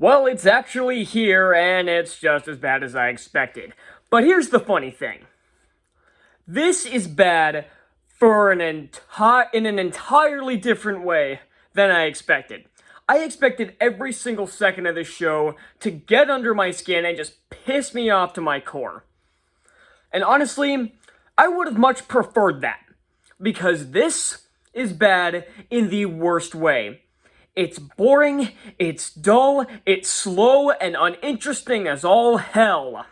Well, it's actually here, and it's just as bad as I expected. But here's the funny thing. This is bad for in an entirely different way than I expected. I expected every single second of this show to get under my skin and just piss me off to my core. And honestly, I would have much preferred that. Because this is bad in the worst way. It's boring, it's dull, it's slow, and uninteresting as all hell.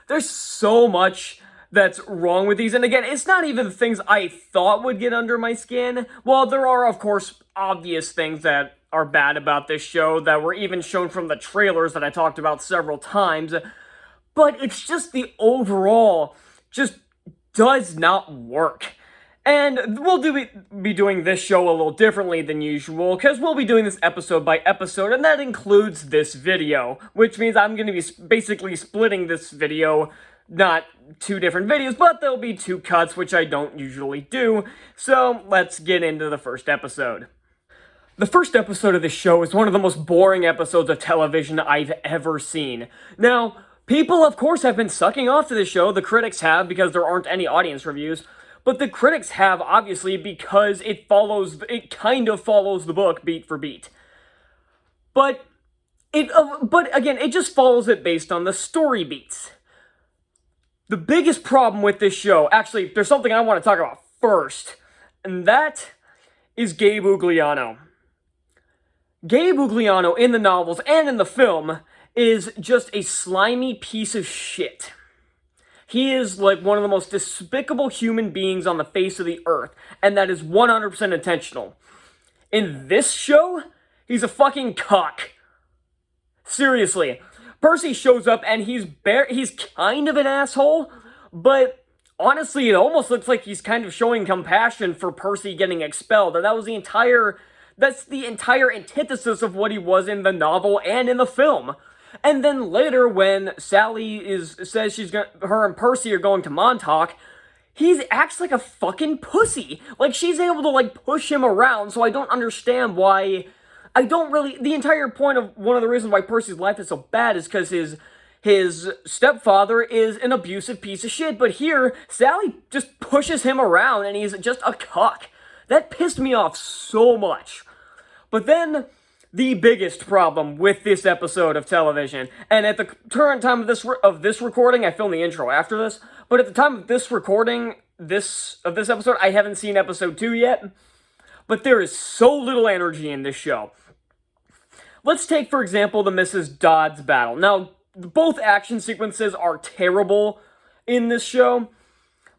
There's so much that's wrong with these, and again, it's not even the things I thought would get under my skin. Well, there are, of course, obvious things that are bad about this show that were even shown from the trailers that I talked about several times, but it's just the overall just does not work. And we'll be doing this show a little differently than usual, because we'll be doing this episode by episode, and that includes this video, which means I'm going to be basically splitting this video, not two different videos, but there'll be two cuts, which I don't usually do, so let's get into the first episode. The first episode of this show is one of the most boring episodes of television I've ever seen. Now, people, of course, have been sucking off to this show, the critics have, because there aren't any audience reviews, but the critics have, obviously, because it kind of follows the book beat for beat. But again, it just follows it based on the story beats. The biggest problem with this show, actually, there's something I want to talk about first, and that is Gabe Ugliano. Gabe Ugliano, in the novels and in the film, is just a slimy piece of shit. He is like one of the most despicable human beings on the face of the earth, and that is 100% intentional. In this show, he's a fucking cock. Seriously. Percy shows up and he's kind of an asshole, but honestly, it almost looks like he's kind of showing compassion for Percy getting expelled, and that's the entire antithesis of what he was in the novel and in the film. And then later, when Sally says her and Percy are going to Montauk, he acts like a fucking pussy. Like, she's able to, push him around, so I don't understand why. The entire point of one of the reasons why Percy's life is so bad is because his stepfather is an abusive piece of shit, but here, Sally just pushes him around, and he's just a cock. That pissed me off so much. But then, the biggest problem with this episode of television, and at the current time of this recording, I filmed the intro after this, but at the time of this recording, this episode, I haven't seen episode 2 yet, but there is so little energy in this show. Let's take, for example, the Mrs. Dodds battle. Now, both action sequences are terrible in this show,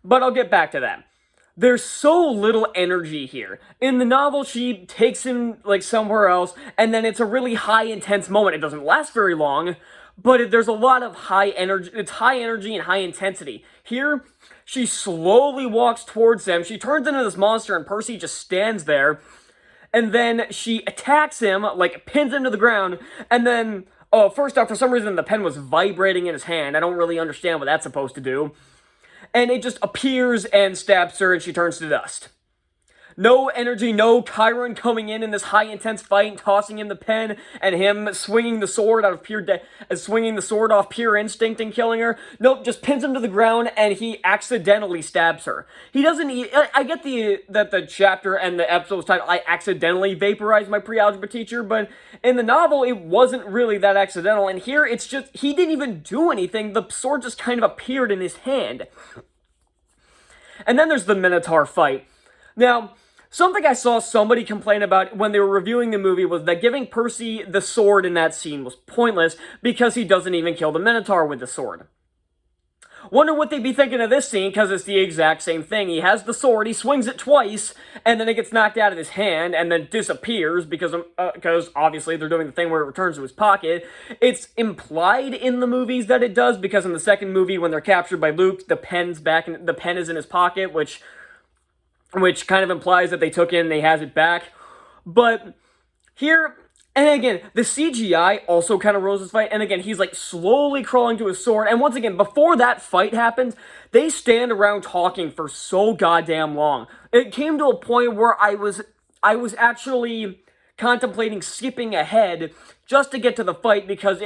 but I'll get back to that. There's so little energy here. In the novel, she takes him, somewhere else, and then it's a really high, intense moment. It doesn't last very long, but there's a lot of high energy. It's high energy and high intensity. Here, she slowly walks towards him. She turns into this monster, and Percy just stands there. And then she attacks him, pins him to the ground, and then, first off, for some reason, the pen was vibrating in his hand. I don't really understand what that's supposed to do. And it just appears and stabs her, and she turns to dust. No energy, no Chiron coming in this high intense fight, tossing him the pen, and him swinging the sword off pure instinct and killing her. Nope, just pins him to the ground, and he accidentally stabs her. He doesn't. I get that the chapter and the episode's title, I accidentally vaporized my pre-algebra teacher, but in the novel, it wasn't really that accidental. And here, it's just he didn't even do anything. The sword just kind of appeared in his hand. And then there's the Minotaur fight. Now, something I saw somebody complain about when they were reviewing the movie was that giving Percy the sword in that scene was pointless because he doesn't even kill the Minotaur with the sword. Wonder what they'd be thinking of this scene, because it's the exact same thing. He has the sword, he swings it twice, and then it gets knocked out of his hand, and then disappears, because obviously they're doing the thing where it returns to his pocket. It's implied in the movies that it does, because in the second movie, when they're captured by Luke, the pen is in his pocket, which kind of implies that they took it and he has it back. But here, and again, the CGI also kind of ruins this fight, and again, he's slowly crawling to his sword, and once again, before that fight happens, they stand around talking for so goddamn long. It came to a point where I was actually contemplating skipping ahead just to get to the fight because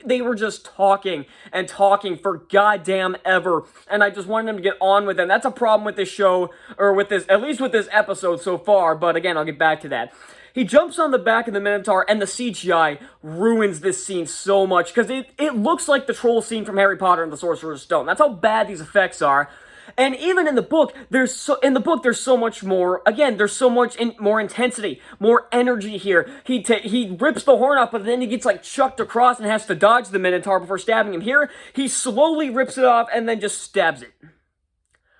they were just talking and talking for goddamn ever, and I just wanted them to get on with it. And that's a problem with this show, or with this, at least with this episode so far, but again, I'll get back to that. He jumps on the back of the Minotaur, and the CGI ruins this scene so much, because it looks like the troll scene from Harry Potter and the Sorcerer's Stone. That's how bad these effects are. And even in the book, there's so much more, again, there's so much more intensity, more energy here. He rips the horn off, but then he gets, like, chucked across and has to dodge the Minotaur before stabbing him. Here, he slowly rips it off and then just stabs it.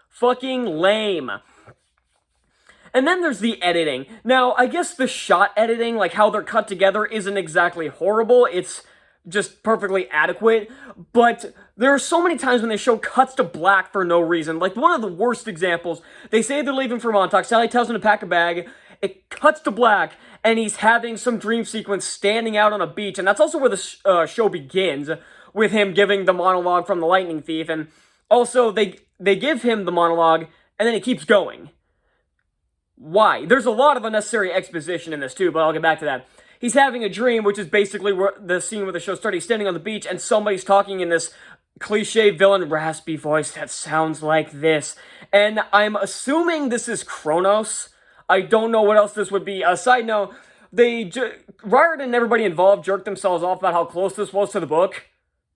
Fucking lame. And then there's the editing. Now, I guess the shot editing, like how they're cut together, isn't exactly horrible. It's just perfectly adequate, but there are so many times when the show cuts to black for no reason. Like, one of the worst examples, they say they're leaving for Montauk, Sally tells him to pack a bag, it cuts to black, and he's having some dream sequence standing out on a beach, and that's also where the show begins, with him giving the monologue from the Lightning Thief, and also, they give him the monologue, and then he keeps going. Why? There's a lot of unnecessary exposition in this too, but I'll get back to that. He's having a dream, which is basically where the scene where the show started. He's standing on the beach, and somebody's talking in this cliche villain raspy voice that sounds like this. And I'm assuming this is Kronos. I don't know what else this would be. A side note, Riordan and everybody involved jerked themselves off about how close this was to the book.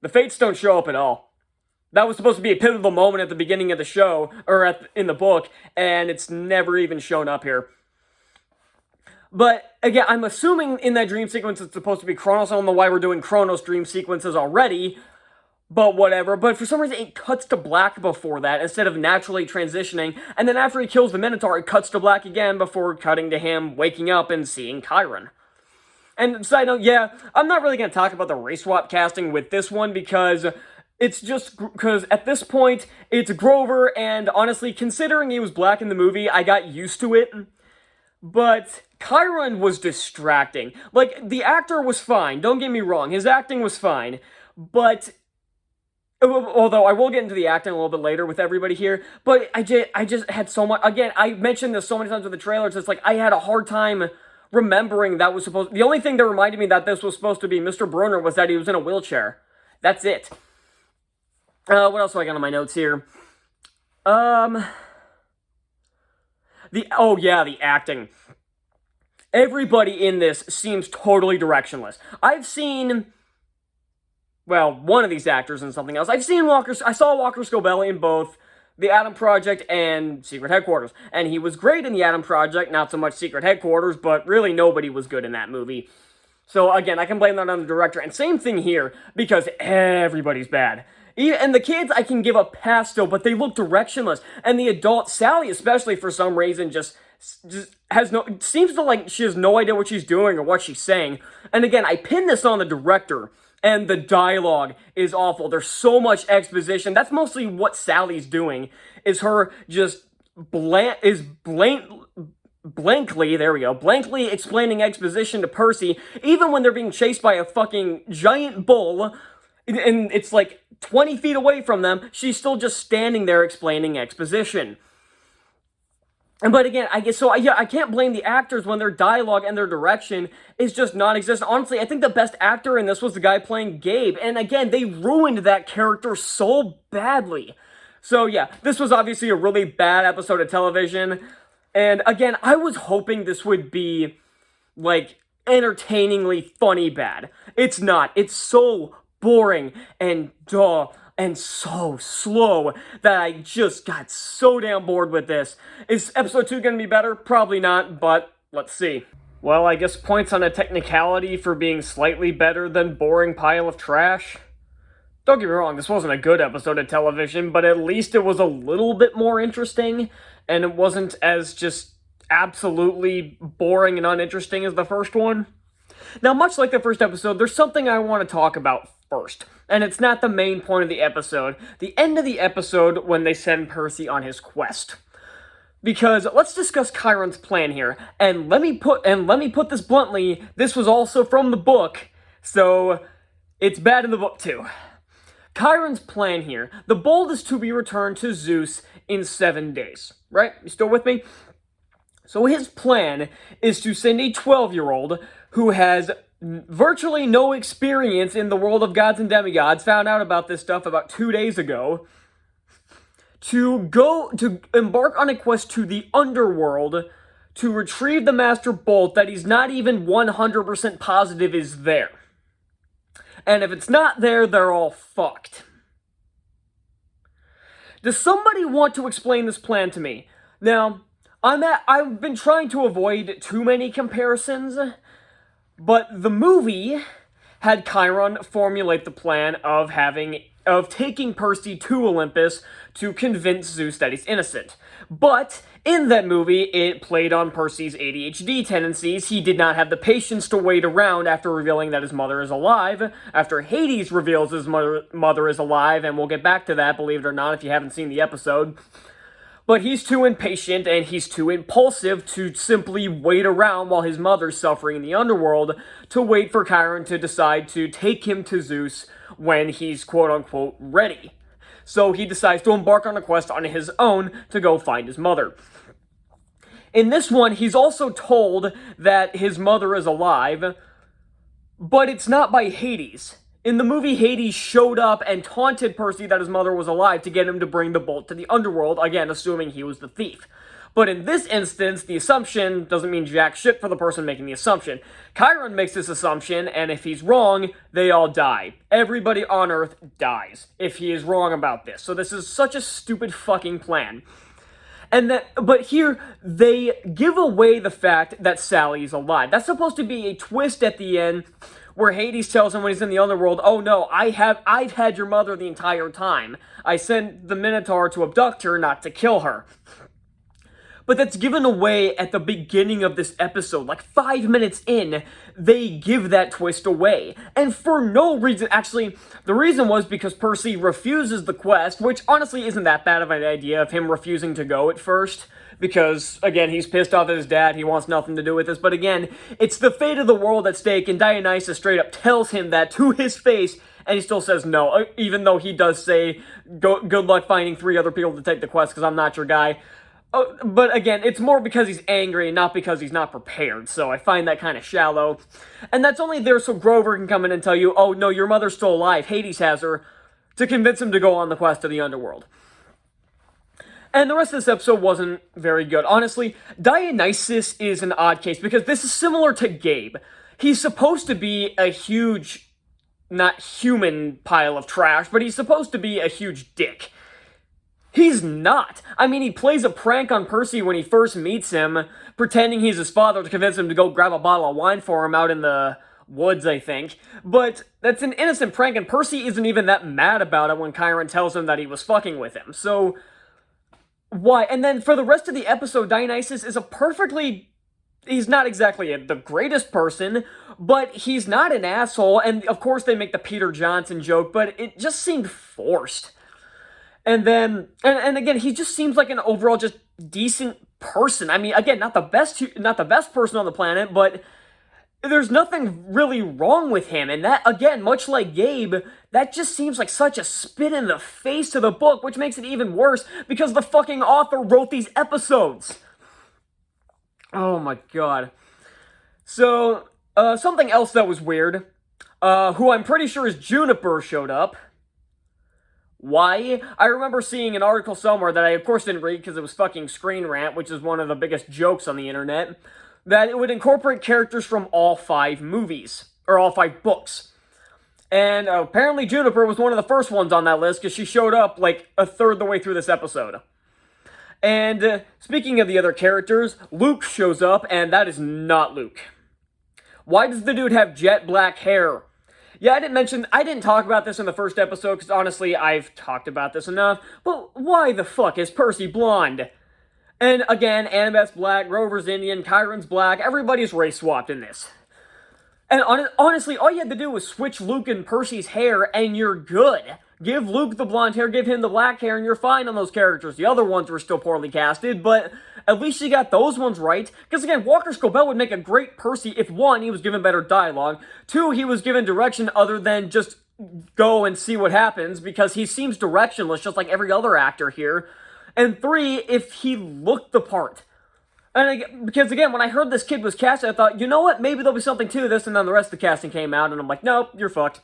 The Fates don't show up at all. That was supposed to be a pivotal moment at the beginning of the show, or in the book, and it's never even shown up here. But, again, I'm assuming in that dream sequence it's supposed to be Kronos. I don't know why we're doing Kronos dream sequences already, but whatever. But for some reason, it cuts to black before that, instead of naturally transitioning. And then after he kills the Minotaur, it cuts to black again before cutting to him waking up and seeing Chiron. And side note, yeah, I'm not really going to talk about the race swap casting with this one, because it's just, because at this point, it's Grover, and honestly, considering he was black in the movie, I got used to it. But Chiron was distracting. Like, the actor was fine, don't get me wrong, his acting was fine, but, although I will get into the acting a little bit later with everybody here, but I just had so much, again, I mentioned this so many times with the trailers, it's like, I had a hard time remembering that was supposed, the only thing that reminded me that this was supposed to be Mr. Brunner was that he was in a wheelchair. That's it. What else do I got on my notes here? The acting. Everybody in this seems totally directionless. I've seen, well, one of these actors in something else. I saw Walker Scobell in both The Adam Project and Secret Headquarters. And he was great in The Adam Project, not so much Secret Headquarters, but really nobody was good in that movie. So again, I can blame that on the director. And same thing here, because everybody's bad. And the kids, I can give a pass still, but they look directionless. And the adult, Sally especially, for some reason, just has no, seems to like she has no idea what she's doing or what she's saying. And again, I pin this on the director, and the dialogue is awful. There's so much exposition. That's mostly what Sally's doing, is her just blankly explaining exposition to Percy, even when they're being chased by a fucking giant bull, and it's like 20 feet away from them, she's still just standing there explaining exposition. But again, I can't blame the actors when their dialogue and their direction is just non-existent. Honestly, I think the best actor in this was the guy playing Gabe, and again, they ruined that character so badly. So yeah, this was obviously a really bad episode of television, and again, I was hoping this would be, like, entertainingly funny bad. It's not. It's so boring and dull and so slow that I just got so damn bored with this. Is episode 2 gonna be better? Probably not, but let's see. Well, I guess points on a technicality for being slightly better than boring pile of trash. Don't get me wrong, this wasn't a good episode of television, but at least it was a little bit more interesting, and it wasn't as just absolutely boring and uninteresting as the first one. Now, much like the first episode, there's something I want to talk about first, and it's not the main point of the episode. The end of the episode when they send Percy on his quest. Because let's discuss Chiron's plan here, and let me put this bluntly, this was also from the book, so it's bad in the book too. Chiron's plan here, the bolt is to be returned to Zeus in 7 days, right? You still with me? So his plan is to send a 12-year-old who has virtually no experience in the world of gods and demigods, found out about this stuff about 2 days ago, to embark on a quest to the underworld to retrieve the Master Bolt that he's not even 100% positive is there. And if it's not there, they're all fucked. Does somebody want to explain this plan to me? Now, I've been trying to avoid too many comparisons, but the movie had Chiron formulate the plan of taking Percy to Olympus to convince Zeus that he's innocent. But in that movie, it played on Percy's ADHD tendencies. He did not have the patience to wait around after revealing that his mother is alive, after Hades reveals his mother is alive, and we'll get back to that, believe it or not, if you haven't seen the episode. But he's too impatient and he's too impulsive to simply wait around while his mother's suffering in the underworld to wait for Chiron to decide to take him to Zeus when he's quote-unquote ready. So he decides to embark on a quest on his own to go find his mother. In this one, he's also told that his mother is alive, but it's not by Hades. In the movie, Hades showed up and taunted Percy that his mother was alive to get him to bring the bolt to the underworld, again, assuming he was the thief. But in this instance, the assumption doesn't mean jack shit for the person making the assumption. Chiron makes this assumption, and if he's wrong, they all die. Everybody on Earth dies if he is wrong about this. So this is such a stupid fucking plan. But here, they give away the fact that Sally's alive. That's supposed to be a twist at the end, where Hades tells him when he's in the underworld, oh no, I've had your mother the entire time. I sent the Minotaur to abduct her, not to kill her. But that's given away at the beginning of this episode. Like 5 minutes in, they give that twist away. And for no reason. Actually, the reason was because Percy refuses the quest, which honestly isn't that bad of an idea of him refusing to go at first. Because, again, he's pissed off at his dad, he wants nothing to do with this. But again, it's the fate of the world at stake, and Dionysus straight up tells him that to his face, and he still says no. Even though he does say, good luck finding 3 other people to take the quest, because I'm not your guy. But again, it's more because he's angry, not because he's not prepared, so I find that kind of shallow. And that's only there so Grover can come in and tell you, oh no, your mother's still alive, Hades has her, to convince him to go on the quest to the underworld. And the rest of this episode wasn't very good. Honestly, Dionysus is an odd case, because this is similar to Gabe. He's supposed to be a huge, not human pile of trash, but he's supposed to be a huge dick. He's not. I mean, he plays a prank on Percy when he first meets him, pretending he's his father to convince him to go grab a bottle of wine for him out in the woods, I think. But that's an innocent prank, and Percy isn't even that mad about it when Chiron tells him that he was fucking with him. So, why? And then for the rest of the episode, Dionysus is he's not exactly the greatest person, but he's not an asshole, and of course they make the Peter Johnson joke, but it just seemed forced. And then, and again, he just seems like an overall just decent person. I mean, again, not the best person on the planet, but there's nothing really wrong with him. And that, again, much like Gabe, that just seems like such a spit in the face to the book, which makes it even worse because the fucking author wrote these episodes. Oh my god. So, something else that was weird, who I'm pretty sure is Juniper, showed up. Why? I remember seeing an article somewhere that I of course didn't read because it was fucking Screen Rant, which is one of the biggest jokes on the internet, that it would incorporate characters from all 5 movies, or all 5 books. And apparently Juniper was one of the first ones on that list because she showed up like a third the way through this episode. And speaking of the other characters, Luke shows up, and that is not Luke. Why does the dude have jet black hair? Yeah, I didn't talk about this in the first episode, because honestly, I've talked about this enough, but why the fuck is Percy blonde? And again, Annabeth's black, Grover's Indian, Chiron's black, everybody's race swapped in this. And honestly, all you had to do was switch Luke and Percy's hair, and you're good. Give Luke the blonde hair, give him the black hair, and you're fine on those characters. The other ones were still poorly casted, but at least you got those ones right. Because again, Walker Scobell would make a great Percy if 1, he was given better dialogue, 2, he was given direction other than just go and see what happens, because he seems directionless just like every other actor here, and 3, if he looked the part. And because again, when I heard this kid was casted, I thought, you know what, maybe there'll be something to this, and then the rest of the casting came out, and I'm like, nope, you're fucked.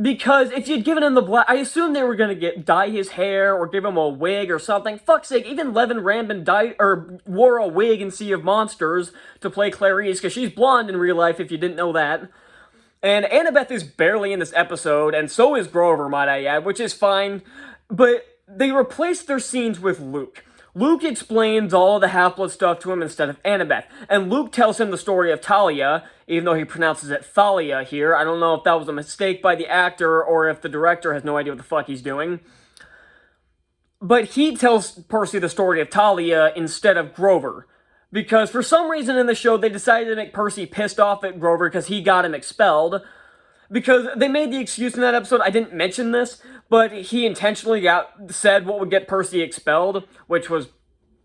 Because if you'd given him the black, I assumed they were gonna dye his hair or give him a wig or something. Fuck's sake, even Levin Rambin wore a wig in Sea of Monsters to play Clarice, because she's blonde in real life, if you didn't know that. And Annabeth is barely in this episode, and so is Grover, might I add, which is fine. But they replaced their scenes with Luke. Luke explains all the Half-Blood stuff to him instead of Annabeth. And Luke tells him the story of Talia, even though he pronounces it Thalia here. I don't know if that was a mistake by the actor or if the director has no idea what the fuck he's doing. But he tells Percy the story of Talia instead of Grover. Because for some reason in the show, they decided to make Percy pissed off at Grover because he got him expelled. Because they made the excuse in that episode, I didn't mention this, but he intentionally said what would get Percy expelled, which was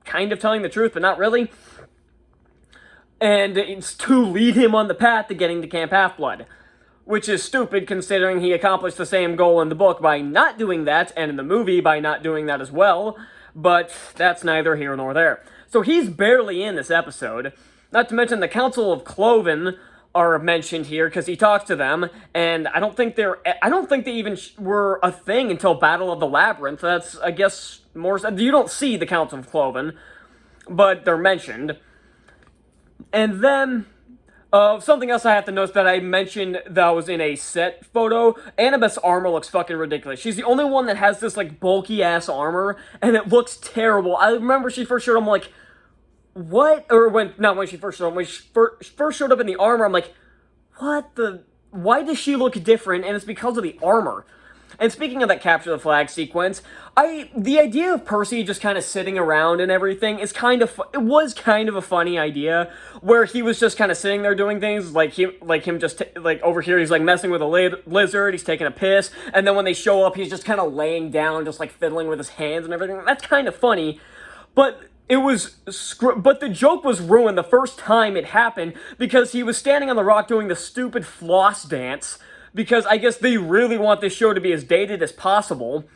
kind of telling the truth, but not really. And it's to lead him on the path to getting to Camp Half-Blood. Which is stupid, considering he accomplished the same goal in the book by not doing that, and in the movie by not doing that as well. But that's neither here nor there. So he's barely in this episode. Not to mention the Council of Cloven are mentioned here because he talks to them, and I don't think they even were a thing until Battle of the Labyrinth. That's, I guess, more. You don't see the Council of Cloven, but they're mentioned. And then something else I have to note that I mentioned that was in a set photo. Annabeth's armor looks fucking ridiculous. She's the only one that has this like bulky ass armor, and it looks terrible. I remember she first showed up, I'm like, what? Or not when she first showed up, when she first showed up in the armor, I'm like, what the? Why does she look different? And it's because of the armor. And speaking of that capture the flag sequence, the idea of Percy just kind of sitting around and everything is it was kind of a funny idea, where he was just kind of sitting there doing things, like over here he's like messing with a lizard, he's taking a piss, and then when they show up, he's just kind of laying down, just like fiddling with his hands and everything. That's kind of funny, but the joke was ruined the first time it happened, because he was standing on the rock doing the stupid floss dance, because I guess they really want this show to be as dated as possible.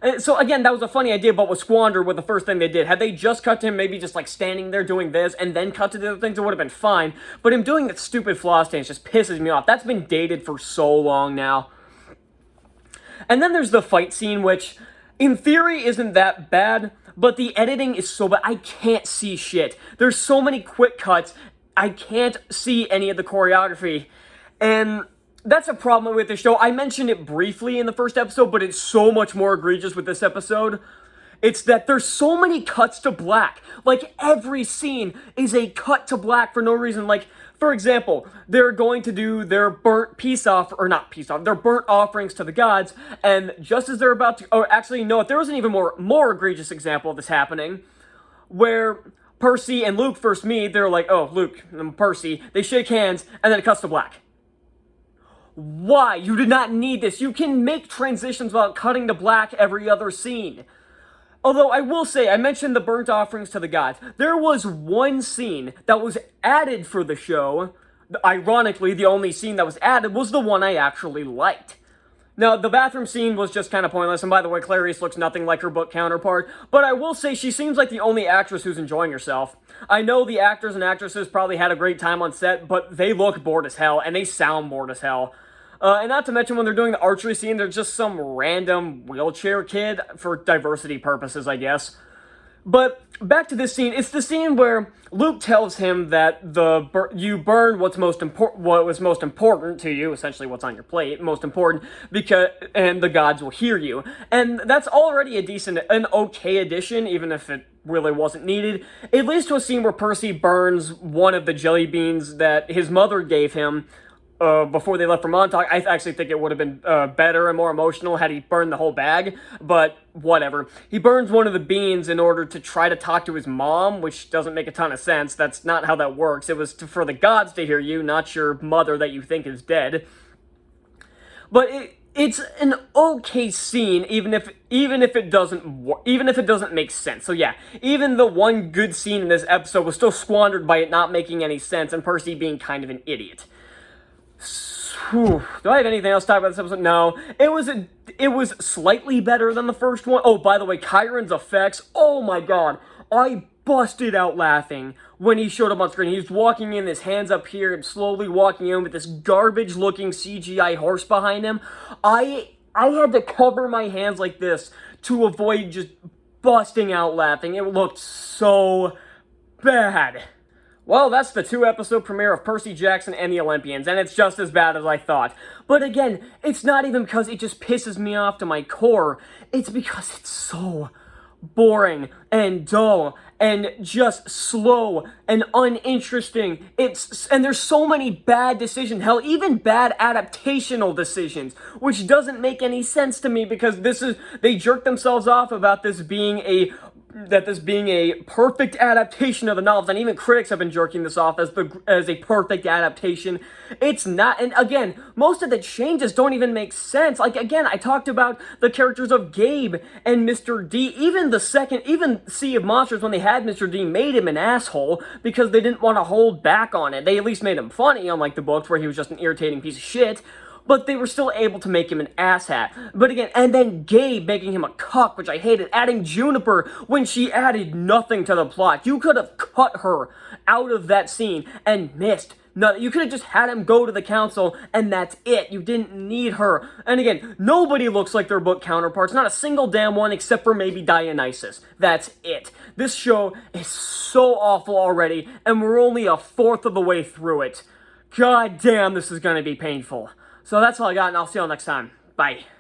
And so again, that was a funny idea, but was squandered with the first thing they did. Had they just cut to him maybe just like standing there doing this, and then cut to the other things, it would have been fine. But him doing that stupid floss dance just pisses me off. That's been dated for so long now. And then there's the fight scene, which in theory isn't that bad, but the editing is so bad. I can't see shit. There's so many quick cuts, I can't see any of the choreography. And that's a problem with the show. I mentioned it briefly in the first episode, but it's so much more egregious with this episode. It's that there's so many cuts to black. Like, every scene is a cut to black for no reason. Like, for example, they're going to do their their burnt offerings to the gods, and just as they're about to, oh, actually, no, there was an even more egregious example of this happening, where Percy and Luke first meet. They're like, oh, Luke and Percy, they shake hands, and then it cuts to black. Why? You did not need this. You can make transitions without cutting to black every other scene. Although, I will say, I mentioned the burnt offerings to the gods. There was one scene that was added for the show. Ironically, the only scene that was added was the one I actually liked. Now, the bathroom scene was just kind of pointless, and by the way, Clarice looks nothing like her book counterpart, but I will say she seems like the only actress who's enjoying herself. I know the actors and actresses probably had a great time on set, but they look bored as hell, and they sound bored as hell. And not to mention, when they're doing the archery scene, they're just some random wheelchair kid, for diversity purposes, I guess. But back to this scene, it's the scene where Luke tells him that you burn what was most important to you, essentially what's on your plate, most important, and the gods will hear you. And that's already an okay addition, even if it really wasn't needed. It leads to a scene where Percy burns one of the jelly beans that his mother gave him before they left for Montauk. I actually think it would have been better and more emotional had he burned the whole bag, but whatever. He burns one of the beans in order to try to talk to his mom, which doesn't make a ton of sense. That's not how that works. It was for the gods to hear you, not your mother that you think is dead. But it's an okay scene, even if it doesn't make sense. So yeah, even the one good scene in this episode was still squandered by it not making any sense and Percy being kind of an idiot. Do I have anything else to talk about this episode? No. It was slightly better than the first one. Oh, by the way, Chiron's effects. Oh my god. I busted out laughing when he showed up on screen. He was walking in, his hands up here, and slowly walking in with this garbage-looking CGI horse behind him. I had to cover my hands like this to avoid just busting out laughing. It looked so bad. Well, that's the 2-episode premiere of Percy Jackson and the Olympians, and it's just as bad as I thought. But again, it's not even because it just pisses me off to my core. It's because it's so boring and dull and just slow and uninteresting. And there's so many bad decisions, hell, even bad adaptational decisions, which doesn't make any sense to me because they jerk themselves off about this being a perfect adaptation of the novels, and even critics have been jerking this off as a perfect adaptation. It's not, and again, most of the changes don't even make sense. Like, again, I talked about the characters of Gabe and Mr. D. Even Sea of Monsters, when they had Mr. D, made him an asshole because they didn't want to hold back on it. They at least made him funny, unlike the books where he was just an irritating piece of shit. But they were still able to make him an asshat. But again, and then Gabe making him a cuck, which I hated. Adding Juniper when she added nothing to the plot. You could have cut her out of that scene and missed nothing. You could have just had him go to the council and that's it. You didn't need her. And again, nobody looks like their book counterparts. Not a single damn one except for maybe Dionysus. That's it. This show is so awful already, and we're only a fourth of the way through it. God damn, this is gonna be painful. So that's all I got, and I'll see y'all next time. Bye.